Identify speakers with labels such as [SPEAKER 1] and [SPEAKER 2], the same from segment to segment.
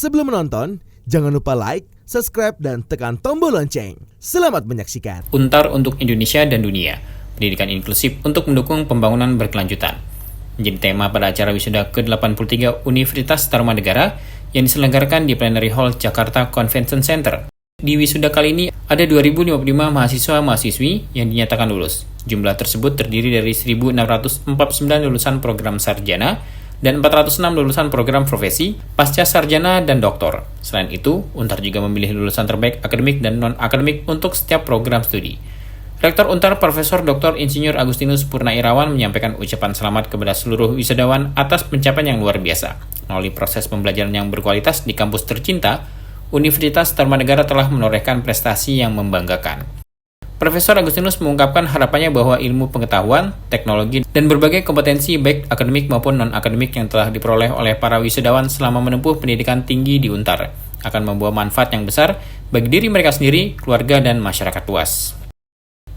[SPEAKER 1] Sebelum menonton, jangan lupa like, subscribe, dan tekan tombol lonceng. Selamat menyaksikan.
[SPEAKER 2] Untar untuk Indonesia dan Dunia, pendidikan inklusif untuk mendukung pembangunan berkelanjutan. Menjadi tema pada acara wisuda ke-83 Universitas Tarumanegara yang diselenggarakan di Plenary Hall Jakarta Convention Center. Di wisuda kali ini ada 2.055 mahasiswa-mahasiswi yang dinyatakan lulus. Jumlah tersebut terdiri dari 1.649 lulusan program sarjana dan 406 lulusan program profesi, pasca sarjana dan doktor. Selain itu, Untar juga memilih lulusan terbaik akademik dan non-akademik untuk setiap program studi. Rektor Untar Profesor Dr. Insinyur Agustinus Purnairawan menyampaikan ucapan selamat kepada seluruh wisudawan atas pencapaian yang luar biasa. Melalui proses pembelajaran yang berkualitas di kampus tercinta, Universitas Tarumanegara telah menorehkan prestasi yang membanggakan. Profesor Agustinus mengungkapkan harapannya bahwa ilmu pengetahuan, teknologi, dan berbagai kompetensi baik akademik maupun non-akademik yang telah diperoleh oleh para wisudawan selama menempuh pendidikan tinggi di Untar akan membawa manfaat yang besar bagi diri mereka sendiri, keluarga, dan masyarakat luas.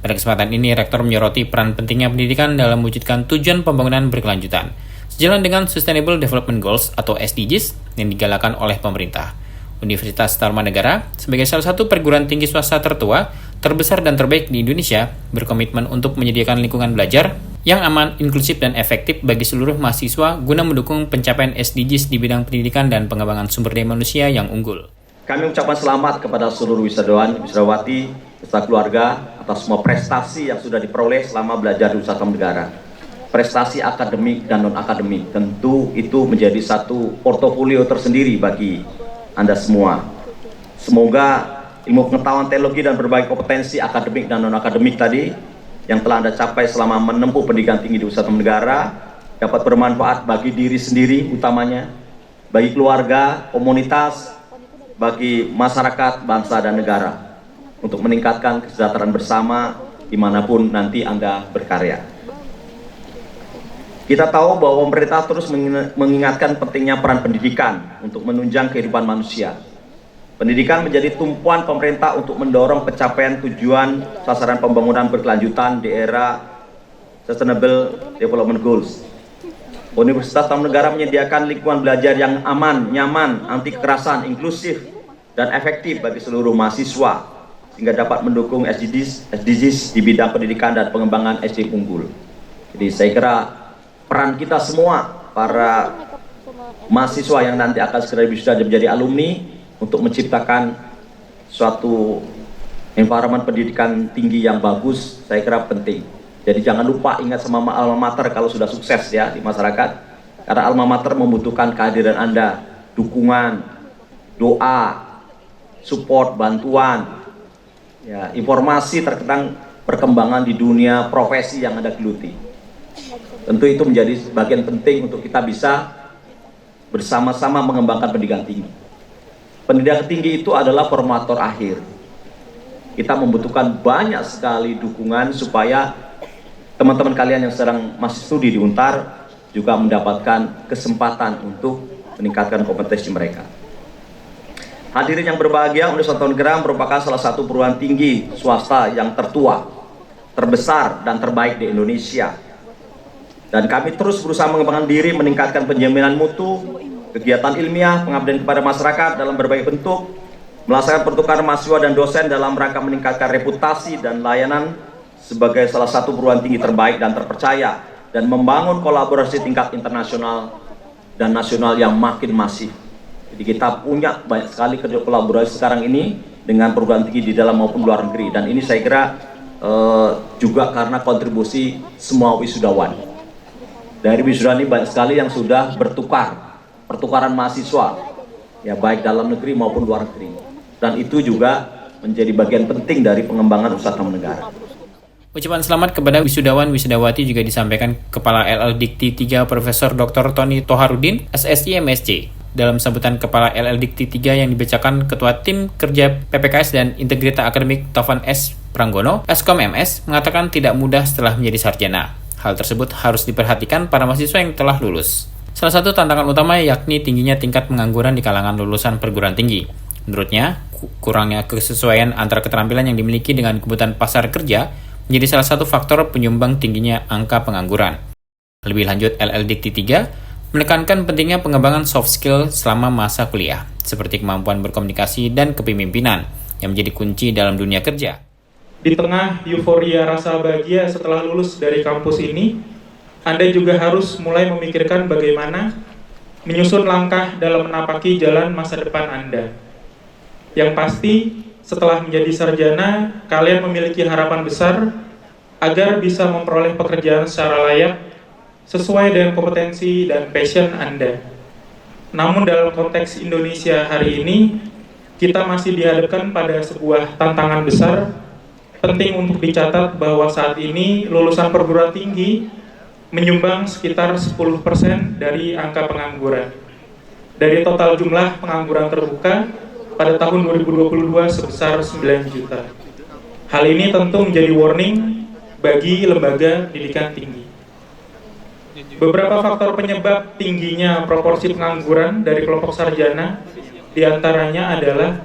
[SPEAKER 2] Pada kesempatan ini, Rektor menyoroti peran pentingnya pendidikan dalam mewujudkan tujuan pembangunan berkelanjutan, sejalan dengan Sustainable Development Goals atau SDGs yang digalakan oleh pemerintah. Universitas Tarumanegara, sebagai salah satu perguruan tinggi swasta tertua, terbesar dan terbaik di Indonesia, berkomitmen untuk menyediakan lingkungan belajar yang aman, inklusif, dan efektif bagi seluruh mahasiswa guna mendukung pencapaian SDGs di bidang pendidikan dan pengembangan sumber daya manusia yang unggul.
[SPEAKER 3] Kami ucapkan selamat kepada seluruh wisudawan, wisudawati, beserta keluarga atas semua prestasi yang sudah diperoleh selama belajar di Universitas Tarumanegara. Prestasi akademik dan non-akademik, tentu itu menjadi satu portofolio tersendiri bagi Anda semua. Semoga ilmu pengetahuan, teknologi, dan berbagai kompetensi akademik dan non-akademik tadi yang telah Anda capai selama menempuh pendidikan tinggi di Universitas Tarumanegara dapat bermanfaat bagi diri sendiri utamanya, bagi keluarga, komunitas, bagi masyarakat, bangsa, dan negara untuk meningkatkan kesejahteraan bersama dimanapun nanti Anda berkarya. Kita tahu bahwa pemerintah terus mengingatkan pentingnya peran pendidikan untuk menunjang kehidupan manusia. Pendidikan menjadi tumpuan pemerintah untuk mendorong pencapaian tujuan sasaran pembangunan berkelanjutan di era Sustainable Development Goals. Universitas Tarumanegara menyediakan lingkungan belajar yang aman, nyaman, anti kekerasan, inklusif, dan efektif bagi seluruh mahasiswa sehingga dapat mendukung SDGs di bidang pendidikan dan pengembangan SDM unggul. Jadi saya kira peran kita semua, para mahasiswa yang nanti akan segera wisuda menjadi alumni, untuk menciptakan suatu environment pendidikan tinggi yang bagus, saya kira penting. Jadi jangan lupa ingat sama alma mater kalau sudah sukses ya di masyarakat. Karena alma mater membutuhkan kehadiran Anda, dukungan, doa, support, bantuan, ya, informasi tentang perkembangan di dunia profesi yang Anda geluti. Tentu itu menjadi bagian penting untuk kita bisa bersama-sama mengembangkan pendidikan tinggi. Pendidikan tinggi itu adalah formator akhir. Kita membutuhkan banyak sekali dukungan supaya teman-teman kalian yang sedang masih studi di Untar juga mendapatkan kesempatan untuk meningkatkan kompetensi mereka. Hadirin yang berbahagia, Universitas Tarumanegara merupakan salah satu perguruan tinggi swasta yang tertua, terbesar, dan terbaik di Indonesia. Dan kami terus berusaha mengembangkan diri, meningkatkan penjaminan mutu, kegiatan ilmiah, pengabdian kepada masyarakat dalam berbagai bentuk, melaksanakan pertukaran mahasiswa dan dosen dalam rangka meningkatkan reputasi dan layanan sebagai salah satu perguruan tinggi terbaik dan terpercaya, dan membangun kolaborasi tingkat internasional dan nasional yang makin masif. Jadi kita punya banyak sekali kerja kolaborasi sekarang ini dengan perguruan tinggi di dalam maupun luar negeri, dan ini saya kira juga karena kontribusi semua wisudawan. Dari wisuda ini banyak sekali yang sudah pertukaran mahasiswa, ya baik dalam negeri maupun luar negeri, dan itu juga menjadi bagian penting dari pengembangan Universitas Tarumanegara.
[SPEAKER 2] Ucapan selamat kepada wisudawan wisudawati juga disampaikan Kepala LL Dikti 3 Profesor Dr. Tony Toharudin, SSI MSc. Dalam sambutan Kepala LL Dikti 3 yang dibacakan Ketua Tim Kerja PPKS dan Integrita Akademik Taufan S. Pranggono, Eskom MS, mengatakan tidak mudah setelah menjadi sarjana. Hal tersebut harus diperhatikan para mahasiswa yang telah lulus. Salah satu tantangan utama yakni tingginya tingkat pengangguran di kalangan lulusan perguruan tinggi. Menurutnya, kurangnya kesesuaian antara keterampilan yang dimiliki dengan kebutuhan pasar kerja menjadi salah satu faktor penyumbang tingginya angka pengangguran. Lebih lanjut, LL Dikti 3 menekankan pentingnya pengembangan soft skill selama masa kuliah, seperti kemampuan berkomunikasi dan kepemimpinan, yang menjadi kunci dalam dunia kerja.
[SPEAKER 4] Di tengah euforia rasa bahagia setelah lulus dari kampus ini, Anda juga harus mulai memikirkan bagaimana menyusun langkah dalam menapaki jalan masa depan Anda. Yang pasti, setelah menjadi sarjana, kalian memiliki harapan besar agar bisa memperoleh pekerjaan secara layak sesuai dengan kompetensi dan passion Anda. Namun dalam konteks Indonesia hari ini, kita masih dihadapkan pada sebuah tantangan besar. Penting untuk dicatat bahwa saat ini lulusan perguruan tinggi menyumbang sekitar 10% dari angka pengangguran. Dari total jumlah pengangguran terbuka pada tahun 2022 sebesar 9 juta. Hal ini tentu menjadi warning bagi lembaga pendidikan tinggi. Beberapa faktor penyebab tingginya proporsi pengangguran dari kelompok sarjana diantaranya adalah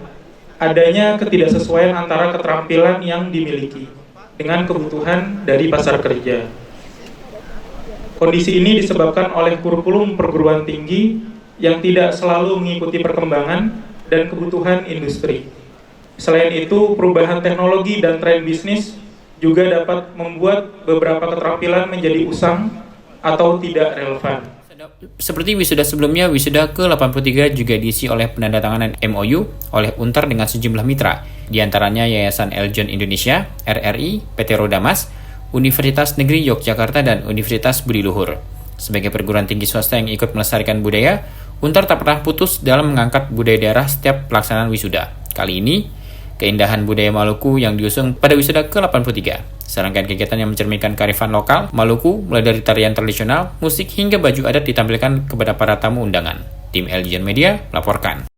[SPEAKER 4] adanya ketidaksesuaian antara keterampilan yang dimiliki dengan kebutuhan dari pasar kerja. Kondisi ini disebabkan oleh kurikulum perguruan tinggi yang tidak selalu mengikuti perkembangan dan kebutuhan industri. Selain itu, perubahan teknologi dan tren bisnis juga dapat membuat beberapa keterampilan menjadi usang atau tidak relevan.
[SPEAKER 2] Seperti wisuda sebelumnya, wisuda ke-83 juga diisi oleh penandatanganan MOU oleh Untar dengan sejumlah mitra, di antaranya Yayasan Eljon Indonesia, RRI, PT Rodamas, Universitas Negeri Yogyakarta, dan Universitas Budi Luhur. Sebagai perguruan tinggi swasta yang ikut melestarikan budaya, Untar tak pernah putus dalam mengangkat budaya daerah setiap pelaksanaan wisuda. Kali ini, keindahan budaya Maluku yang diusung pada wisuda ke-83. Serangkaian kegiatan yang mencerminkan kearifan lokal Maluku, mulai dari tarian tradisional, musik, hingga baju adat ditampilkan kepada para tamu undangan. Tim Eljon Media melaporkan.